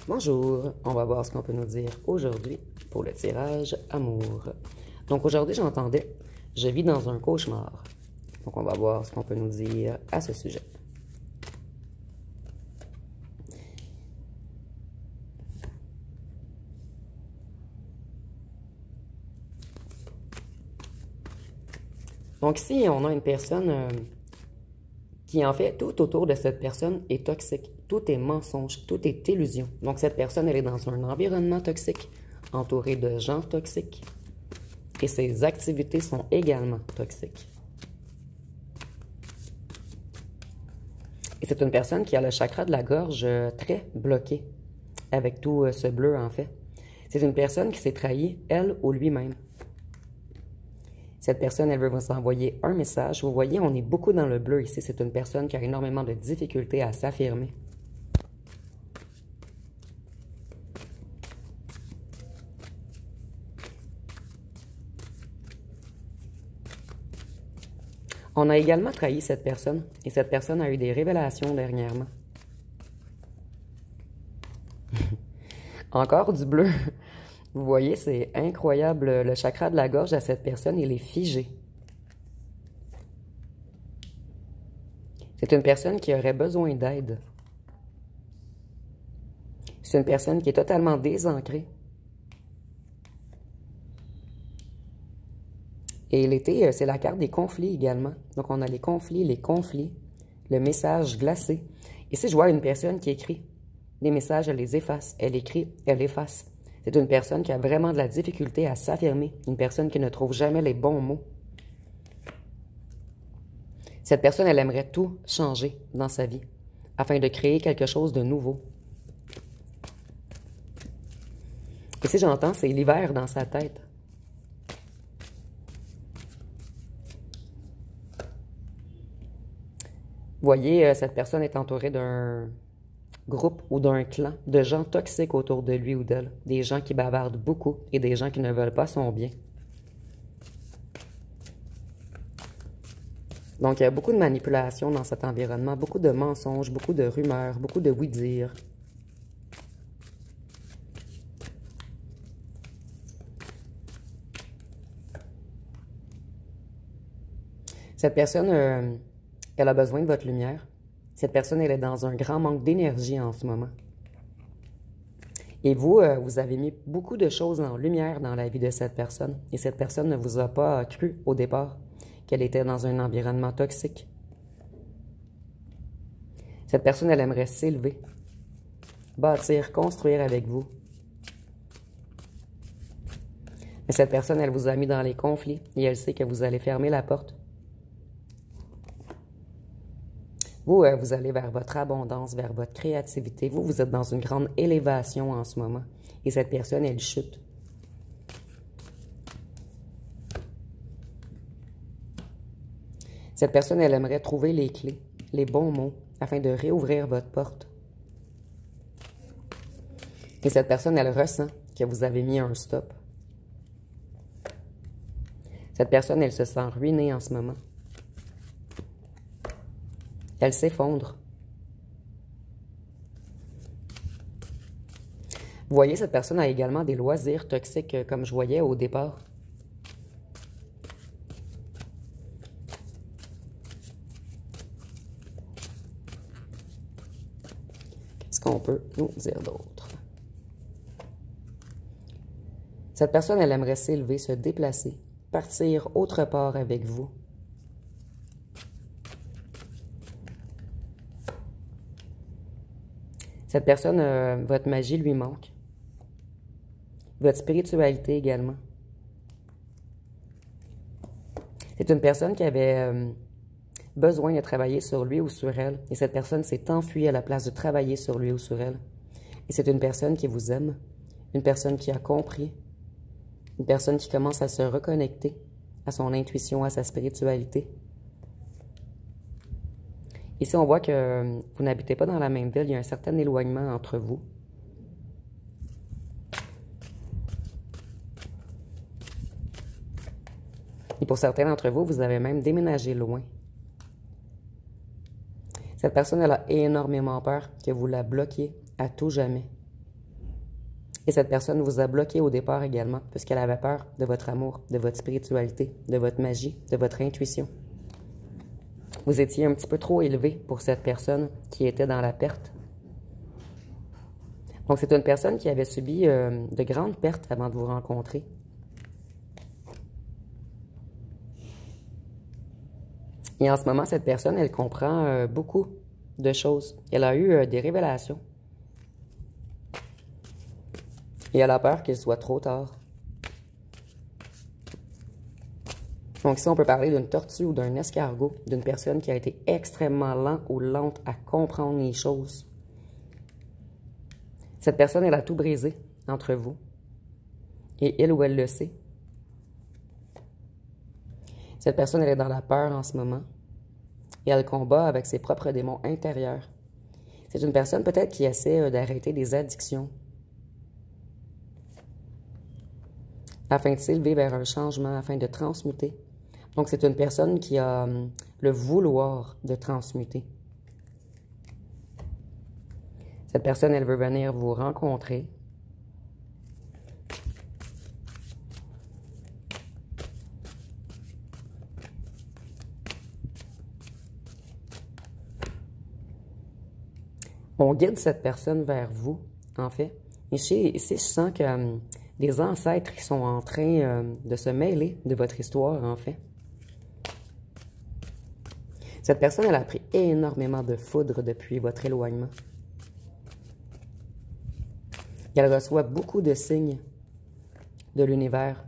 Bonjour, on va voir ce qu'on peut nous dire aujourd'hui pour le tirage amour. Donc aujourd'hui, j'entendais « Je vis dans un cauchemar ». Donc on va voir ce qu'on peut nous dire à ce sujet. Donc ici, on a une personne qui, en fait, tout autour de cette personne est toxique. Tout est mensonge, tout est illusion. Donc cette personne, elle est dans un environnement toxique, entourée de gens toxiques. Et ses activités sont également toxiques. Et c'est une personne qui a le chakra de la gorge très bloqué, avec tout ce bleu en fait. C'est une personne qui s'est trahie, elle ou lui-même. Cette personne, elle veut vous envoyer un message. Vous voyez, on est beaucoup dans le bleu ici. C'est une personne qui a énormément de difficultés à s'affirmer. On a également trahi cette personne, et cette personne a eu des révélations dernièrement. Encore du bleu. Vous voyez, c'est incroyable. Le chakra de la gorge à cette personne, il est figé. C'est une personne qui aurait besoin d'aide. C'est une personne qui est totalement désancrée. Et l'été, c'est la carte des conflits également. Donc, on a les conflits, le message glacé. Ici, je vois une personne qui écrit des messages, elle les efface. Elle écrit, elle efface. C'est une personne qui a vraiment de la difficulté à s'affirmer. Une personne qui ne trouve jamais les bons mots. Cette personne, elle aimerait tout changer dans sa vie afin de créer quelque chose de nouveau. Et si j'entends, c'est l'hiver dans sa tête. Vous voyez, cette personne est entourée d'un groupe ou d'un clan de gens toxiques autour de lui ou d'elle. Des gens qui bavardent beaucoup et des gens qui ne veulent pas son bien. Donc, il y a beaucoup de manipulation dans cet environnement, beaucoup de mensonges, beaucoup de rumeurs, beaucoup de oui-dire. Cette personne, elle a besoin de votre lumière. Cette personne, elle est dans un grand manque d'énergie en ce moment. Et vous, vous avez mis beaucoup de choses en lumière dans la vie de cette personne. Et cette personne ne vous a pas cru au départ qu'elle était dans un environnement toxique. Cette personne, elle aimerait s'élever, bâtir, construire avec vous. Mais cette personne, elle vous a mis dans les conflits et elle sait que vous allez fermer la porte. Vous, vous allez vers votre abondance, vers votre créativité. Vous, vous êtes dans une grande élévation en ce moment. Et cette personne, elle chute. Cette personne, elle aimerait trouver les clés, les bons mots, afin de réouvrir votre porte. Et cette personne, elle ressent que vous avez mis un stop. Cette personne, elle se sent ruinée en ce moment. Elle s'effondre. Vous voyez, cette personne a également des loisirs toxiques, comme je voyais au départ. Qu'est-ce qu'on peut nous dire d'autre? Cette personne, elle aimerait s'élever, se déplacer, partir autre part avec vous. Cette personne, votre magie lui manque. Votre spiritualité également. C'est une personne qui avait besoin de travailler sur lui ou sur elle. Et cette personne s'est enfuie à la place de travailler sur lui ou sur elle. Et c'est une personne qui vous aime. Une personne qui a compris. Une personne qui commence à se reconnecter à son intuition, à sa spiritualité. Ici, on voit que vous n'habitez pas dans la même ville. Il y a un certain éloignement entre vous. Et pour certains d'entre vous, vous avez même déménagé loin. Cette personne, elle a énormément peur que vous la bloquiez à tout jamais. Et cette personne vous a bloqué au départ également, puisqu'elle avait peur de votre amour, de votre spiritualité, de votre magie, de votre intuition. Vous étiez un petit peu trop élevé pour cette personne qui était dans la perte. Donc, c'est une personne qui avait subi de grandes pertes avant de vous rencontrer. Et en ce moment, cette personne, elle comprend beaucoup de choses. Elle a eu des révélations. Et elle a peur qu'il soit trop tard. Donc ici, on peut parler d'une tortue ou d'un escargot, d'une personne qui a été extrêmement lente ou lente à comprendre les choses. Cette personne, elle a tout brisé entre vous. Et il ou elle le sait. Cette personne, elle est dans la peur en ce moment. Et elle combat avec ses propres démons intérieurs. C'est une personne peut-être qui essaie d'arrêter des addictions. Afin de s'élever vers un changement, afin de transmuter. Donc, c'est une personne qui a le vouloir de transmuter. Cette personne, elle veut venir vous rencontrer. On guide cette personne vers vous, en fait. Ici, je sens que des ancêtres qui sont en train de se mêler de votre histoire, en fait. Cette personne, elle a pris énormément de foudre depuis votre éloignement. Et elle reçoit beaucoup de signes de l'univers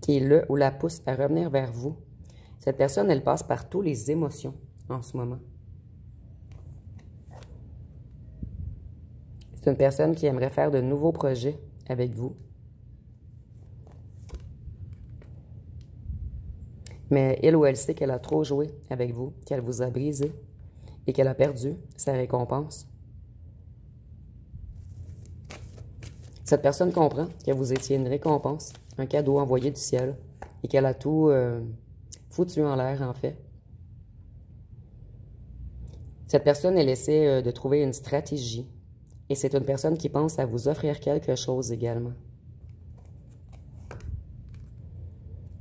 qui le ou la pousse à revenir vers vous. Cette personne, elle passe par toutes les émotions en ce moment. C'est une personne qui aimerait faire de nouveaux projets avec vous. Mais il ou elle sait qu'elle a trop joué avec vous, qu'elle vous a brisé et qu'elle a perdu sa récompense. Cette personne comprend que vous étiez une récompense, un cadeau envoyé du ciel et qu'elle a tout foutu en l'air, en fait. Cette personne, elle essaie de trouver une stratégie. Et c'est une personne qui pense à vous offrir quelque chose également.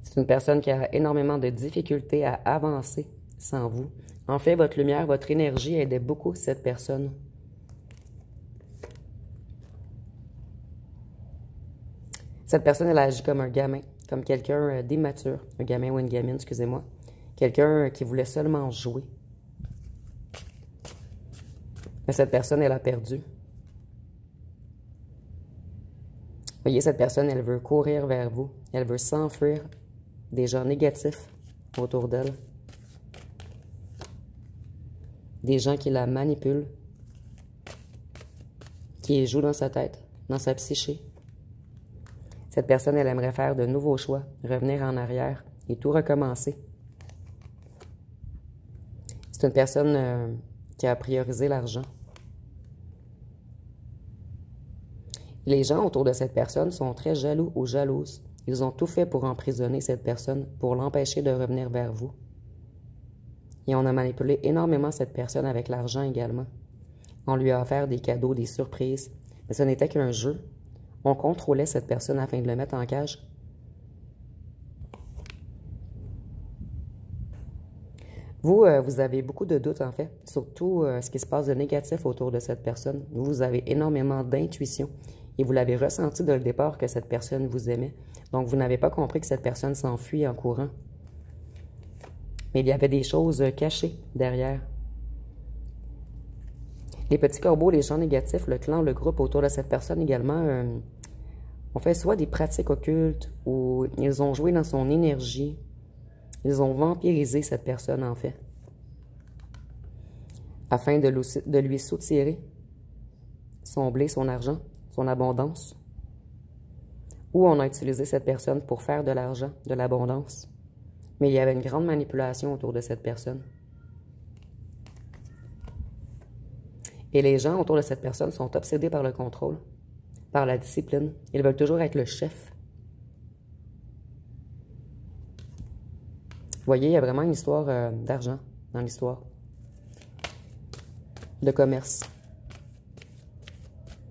C'est une personne qui a énormément de difficultés à avancer sans vous. En fait, votre lumière, votre énergie aidait beaucoup cette personne. Cette personne, elle agit comme un gamin, comme quelqu'un d'immature. Un gamin ou une gamine, excusez-moi. Quelqu'un qui voulait seulement jouer. Mais cette personne, elle a perdu. Voyez, cette personne, elle veut courir vers vous. Elle veut s'enfuir des gens négatifs autour d'elle. Des gens qui la manipulent, qui jouent dans sa tête, dans sa psyché. Cette personne, elle aimerait faire de nouveaux choix, revenir en arrière et tout recommencer. C'est une personne qui a priorisé l'argent. Les gens autour de cette personne sont très jaloux ou jalouses. Ils ont tout fait pour emprisonner cette personne, pour l'empêcher de revenir vers vous. Et on a manipulé énormément cette personne avec l'argent également. On lui a offert des cadeaux, des surprises. Mais ce n'était qu'un jeu. On contrôlait cette personne afin de le mettre en cage. Vous, vous avez beaucoup de doutes, en fait, surtout ce qui se passe de négatif autour de cette personne. Vous avez énormément d'intuition et vous l'avez ressenti dès le départ que cette personne vous aimait. Donc, vous n'avez pas compris que cette personne s'enfuit en courant. Mais il y avait des choses cachées derrière. Les petits corbeaux, les gens négatifs, le clan, le groupe autour de cette personne également ont fait soit des pratiques occultes ou ils ont joué dans son énergie. Ils ont vampirisé cette personne, en fait, afin de lui soutirer son blé, son argent, son abondance. Ou on a utilisé cette personne pour faire de l'argent, de l'abondance. Mais il y avait une grande manipulation autour de cette personne. Et les gens autour de cette personne sont obsédés par le contrôle, par la discipline. Ils veulent toujours être le chef. Vous voyez, il y a vraiment une histoire d'argent dans l'histoire. De commerce.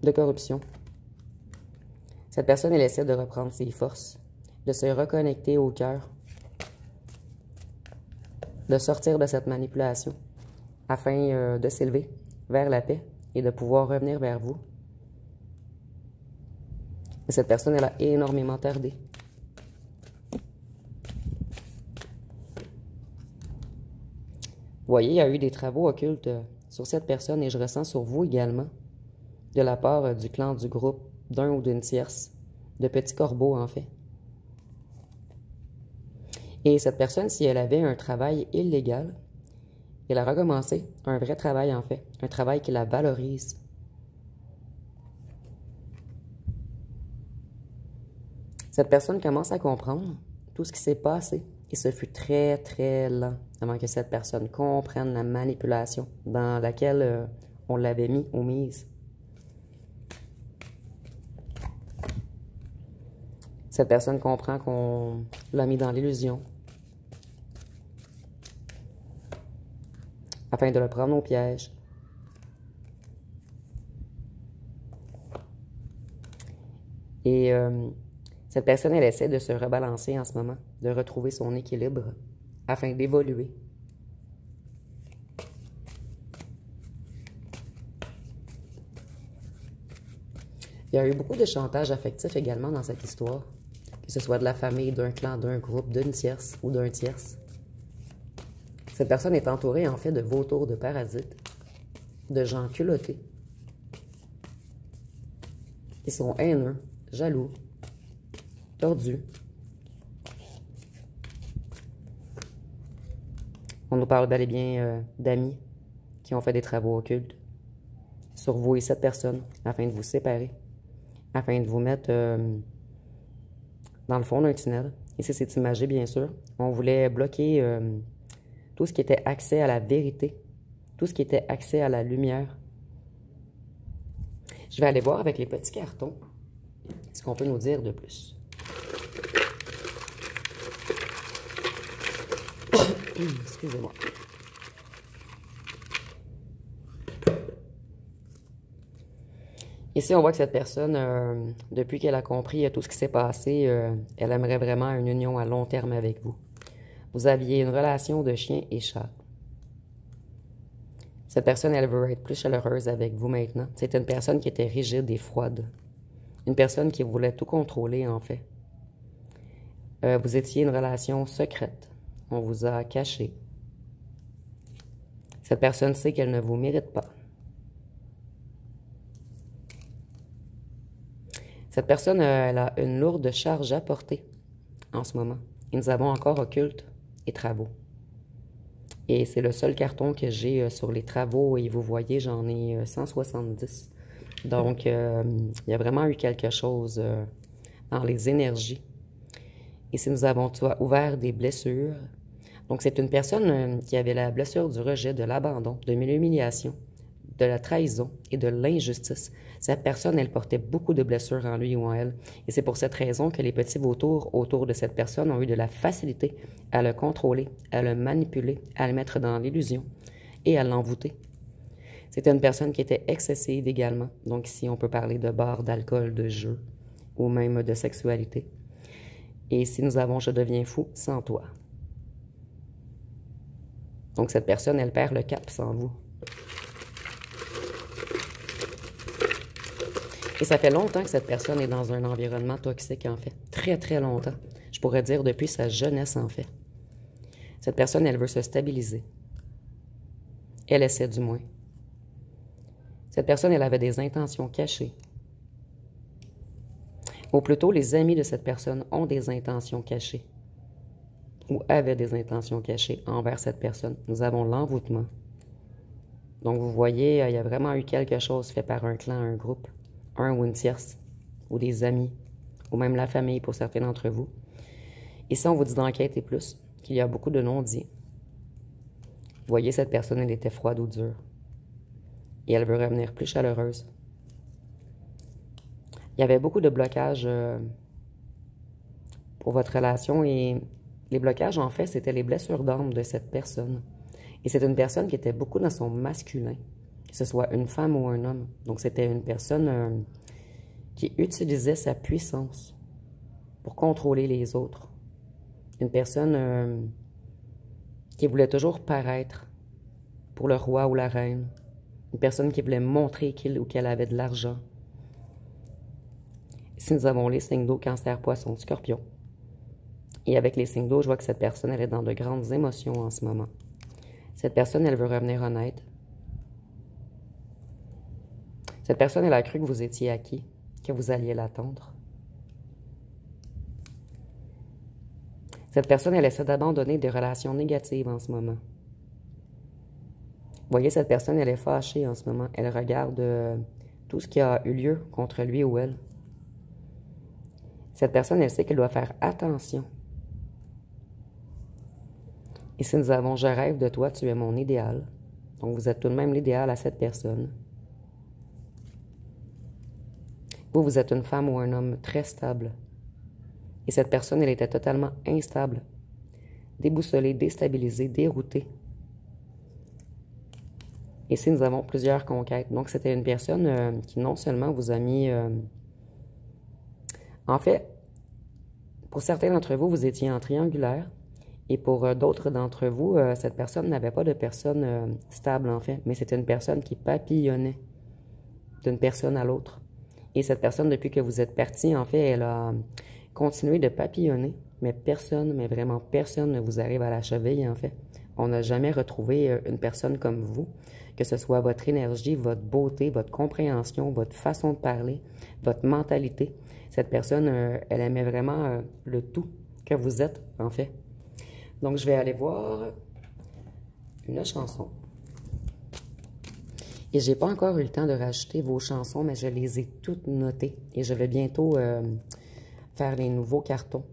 de corruption. Cette personne, elle essaie de reprendre ses forces, de se reconnecter au cœur, de sortir de cette manipulation afin de s'élever vers la paix et de pouvoir revenir vers vous. Et cette personne, elle a énormément tardé. Vous voyez, il y a eu des travaux occultes sur cette personne et je ressens sur vous également, de la part du clan, du groupe, d'un ou d'une tierce, de petits corbeaux en fait. Et cette personne, si elle avait un travail illégal, elle a recommencé un vrai travail en fait, un travail qui la valorise. Cette personne commence à comprendre tout ce qui s'est passé et ce fut très, très lent avant que cette personne comprenne la manipulation dans laquelle on l'avait mis ou mise. Cette personne comprend qu'on l'a mis dans l'illusion afin de le prendre au piège. Et cette personne, elle essaie de se rebalancer en ce moment, de retrouver son équilibre afin d'évoluer. Il y a eu beaucoup de chantage affectif également dans cette histoire, que ce soit de la famille, d'un clan, d'un groupe, d'une tierce ou d'un tierce. Cette personne est entourée en fait de vautours, de parasites, de gens culottés, qui sont haineux, jaloux, tordus. On nous parle bel et bien d'amis qui ont fait des travaux occultes sur vous et cette personne afin de vous séparer, afin de vous mettre dans le fond d'un tunnel. Ici, c'est imagé, bien sûr. On voulait bloquer tout ce qui était accès à la vérité, tout ce qui était accès à la lumière. Je vais aller voir avec les petits cartons ce qu'on peut nous dire de plus. Excusez-moi. Ici, on voit que cette personne, depuis qu'elle a compris tout ce qui s'est passé, elle aimerait vraiment une union à long terme avec vous. Vous aviez une relation de chien et chat. Cette personne, elle veut être plus chaleureuse avec vous maintenant. C'est une personne qui était rigide et froide. Une personne qui voulait tout contrôler, en fait. Vous étiez une relation secrète. On vous a caché. Cette personne sait qu'elle ne vous mérite pas. Cette personne, elle a une lourde charge à porter en ce moment. Et nous avons encore occulte et travaux. Et c'est le seul carton que j'ai sur les travaux. Et vous voyez, j'en ai 170. Donc, il y a vraiment eu quelque chose dans les énergies. Ici, nous avons ouvert des blessures. Donc, c'est une personne qui avait la blessure du rejet, de l'abandon, de l'humiliation, de la trahison et de l'injustice. Cette personne, elle portait beaucoup de blessures en lui ou en elle. Et c'est pour cette raison que les petits vautours autour de cette personne ont eu de la facilité à le contrôler, à le manipuler, à le mettre dans l'illusion et à l'envoûter. C'était une personne qui était excessive également. Donc ici, on peut parler de bar, d'alcool, de jeu ou même de sexualité. Et ici, nous avons « Je deviens fou sans toi ». Donc cette personne, elle perd le cap sans vous. Et ça fait longtemps que cette personne est dans un environnement toxique, en fait. Très, très longtemps. Je pourrais dire depuis sa jeunesse, en fait. Cette personne, elle veut se stabiliser. Elle essaie du moins. Cette personne, elle avait des intentions cachées. Ou plutôt, les amis de cette personne ont des intentions cachées. Ou avaient des intentions cachées envers cette personne. Nous avons l'envoûtement. Donc, vous voyez, il y a vraiment eu quelque chose fait par un clan, un groupe. Un ou une tierce, ou des amis, ou même la famille pour certains d'entre vous. Ici, on vous dit d'enquêter plus, qu'il y a beaucoup de non-dits. Vous voyez, cette personne, elle était froide ou dure. Et elle veut revenir plus chaleureuse. Il y avait beaucoup de blocages pour votre relation et les blocages, en fait, c'était les blessures d'âme de cette personne. Et c'est une personne qui était beaucoup dans son masculin. que ce soit une femme ou un homme. Donc, c'était une personne qui utilisait sa puissance pour contrôler les autres. Une personne qui voulait toujours paraître pour le roi ou la reine. Une personne qui voulait montrer qu'il ou qu'elle avait de l'argent. Ici, nous avons les signes d'eau, Cancer, Poisson, Scorpion. Et avec les signes d'eau, je vois que cette personne, elle est dans de grandes émotions en ce moment. Cette personne, elle veut revenir honnête. Cette personne, elle a cru que vous étiez acquis, que vous alliez l'attendre. Cette personne, elle essaie d'abandonner des relations négatives en ce moment. Vous voyez, cette personne, elle est fâchée en ce moment. Elle regarde tout ce qui a eu lieu contre lui ou elle. Cette personne, elle sait qu'elle doit faire attention. Ici, nous avons « Je rêve de toi, tu es mon idéal ». Donc, vous êtes tout de même l'idéal à cette personne. Vous êtes une femme ou un homme très stable. Et cette personne, elle était totalement instable, déboussolée, déstabilisée, déroutée. Ici, nous avons plusieurs conquêtes. Donc, c'était une personne qui non seulement vous a mis... En fait, pour certains d'entre vous, vous étiez en triangulaire. Et pour d'autres d'entre vous, cette personne n'avait pas de personne stable, en fait. Mais c'était une personne qui papillonnait d'une personne à l'autre. Et cette personne, depuis que vous êtes parti, en fait, elle a continué de papillonner. Mais personne, mais vraiment personne ne vous arrive à la cheville, en fait. On n'a jamais retrouvé une personne comme vous, que ce soit votre énergie, votre beauté, votre compréhension, votre façon de parler, votre mentalité. Cette personne, elle aimait vraiment le tout que vous êtes, en fait. Donc, je vais aller voir une chanson. Et j'ai pas encore eu le temps de rajouter vos chansons, mais je les ai toutes notées. Et je vais bientôt faire les nouveaux cartons.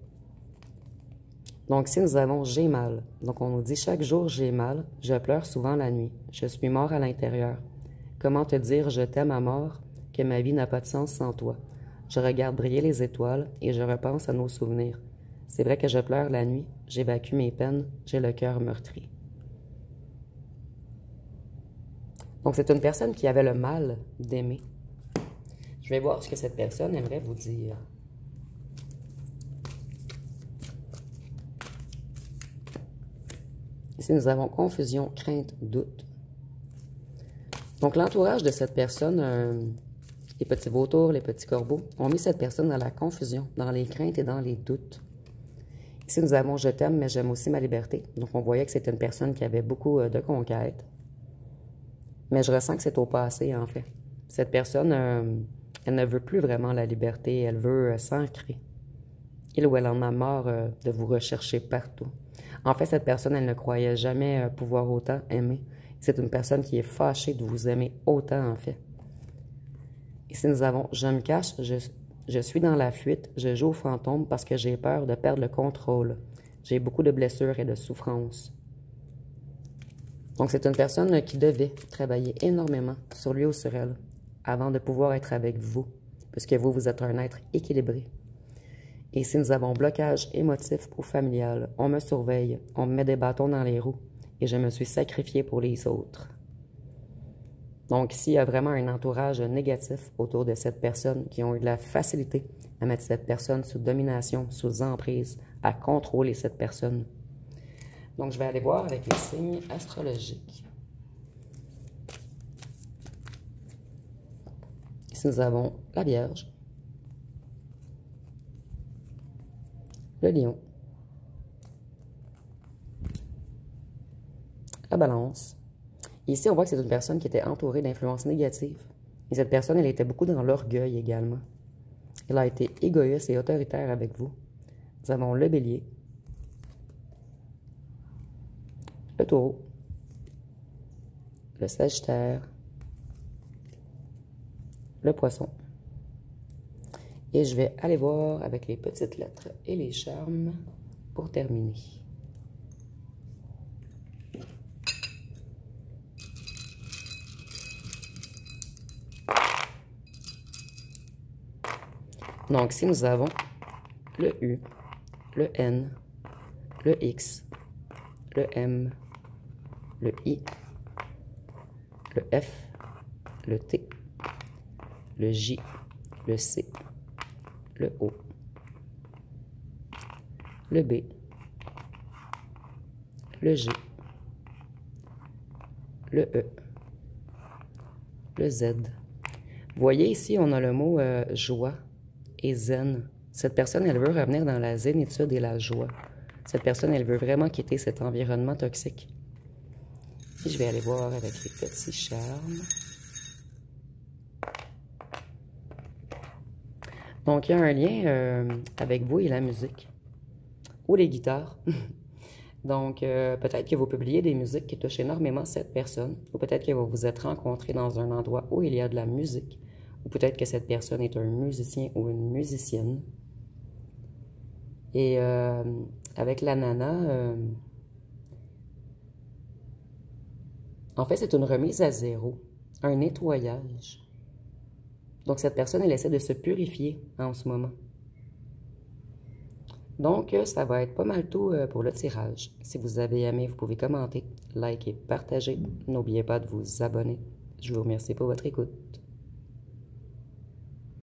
Donc, si nous avons « J'ai mal », donc on nous dit « Chaque jour, j'ai mal, je pleure souvent la nuit, je suis mort à l'intérieur. Comment te dire je t'aime à mort, que ma vie n'a pas de sens sans toi. Je regarde briller les étoiles et je repense à nos souvenirs. C'est vrai que je pleure la nuit, j'évacue mes peines, j'ai le cœur meurtri. » Donc, c'est une personne qui avait le mal d'aimer. Je vais voir ce que cette personne aimerait vous dire. Ici, nous avons confusion, crainte, doute. Donc, l'entourage de cette personne, les petits vautours, les petits corbeaux, ont mis cette personne dans la confusion, dans les craintes et dans les doutes. Ici, nous avons « Je t'aime, mais j'aime aussi ma liberté ». Donc, on voyait que c'était une personne qui avait beaucoup de conquêtes. Mais je ressens que c'est au passé, en fait. Cette personne, elle ne veut plus vraiment la liberté, elle veut s'ancrer. Il ou elle en a marre de vous rechercher partout. En fait, cette personne, elle ne croyait jamais pouvoir autant aimer. C'est une personne qui est fâchée de vous aimer autant, en fait. Ici, nous avons « Je me cache, je suis dans la fuite, je joue au fantôme parce que j'ai peur de perdre le contrôle. J'ai beaucoup de blessures et de souffrances. » Donc, c'est une personne qui devait travailler énormément sur lui ou sur elle avant de pouvoir être avec vous, puisque vous, vous êtes un être équilibré. Et ici, nous avons blocage émotif ou familial. On me surveille, on me met des bâtons dans les roues et je me suis sacrifié pour les autres. Donc, ici, il y a vraiment un entourage négatif autour de cette personne qui ont eu de la facilité à mettre cette personne sous domination, sous emprise, à contrôler cette personne. Donc, je vais aller voir avec les signes astrologiques. Ici, nous avons la Vierge, le Lion, la Balance. Ici, on voit que c'est une personne qui était entourée d'influences négatives. Et cette personne, elle était beaucoup dans l'orgueil également. Elle a été égoïste et autoritaire avec vous. Nous avons le Bélier, le Taureau, le Sagittaire, le Poisson. Et je vais aller voir avec les petites lettres et les charmes pour terminer. Donc, ici, nous avons le U, le N, le X, le M, le I, le F le T, le J, le C, le O, le B, le G, le E, le Z. Vous voyez ici, on a le mot joie et zen. Cette personne, elle veut revenir dans la zénitude et la joie. Cette personne, elle veut vraiment quitter cet environnement toxique. Et je vais aller voir avec les petits charmes. Donc, il y a un lien avec vous et la musique. Ou les guitares. Donc, peut-être que vous publiez des musiques qui touchent énormément cette personne. Ou peut-être que vous vous êtes rencontrés dans un endroit où il y a de la musique. Ou peut-être que cette personne est un musicien ou une musicienne. Et avec la nana, en fait, c'est une remise à zéro, un nettoyage. Donc, cette personne, elle essaie de se purifier en ce moment. Donc, ça va être pas mal tout pour le tirage. Si vous avez aimé, vous pouvez commenter, liker, partager. N'oubliez pas de vous abonner. Je vous remercie pour votre écoute.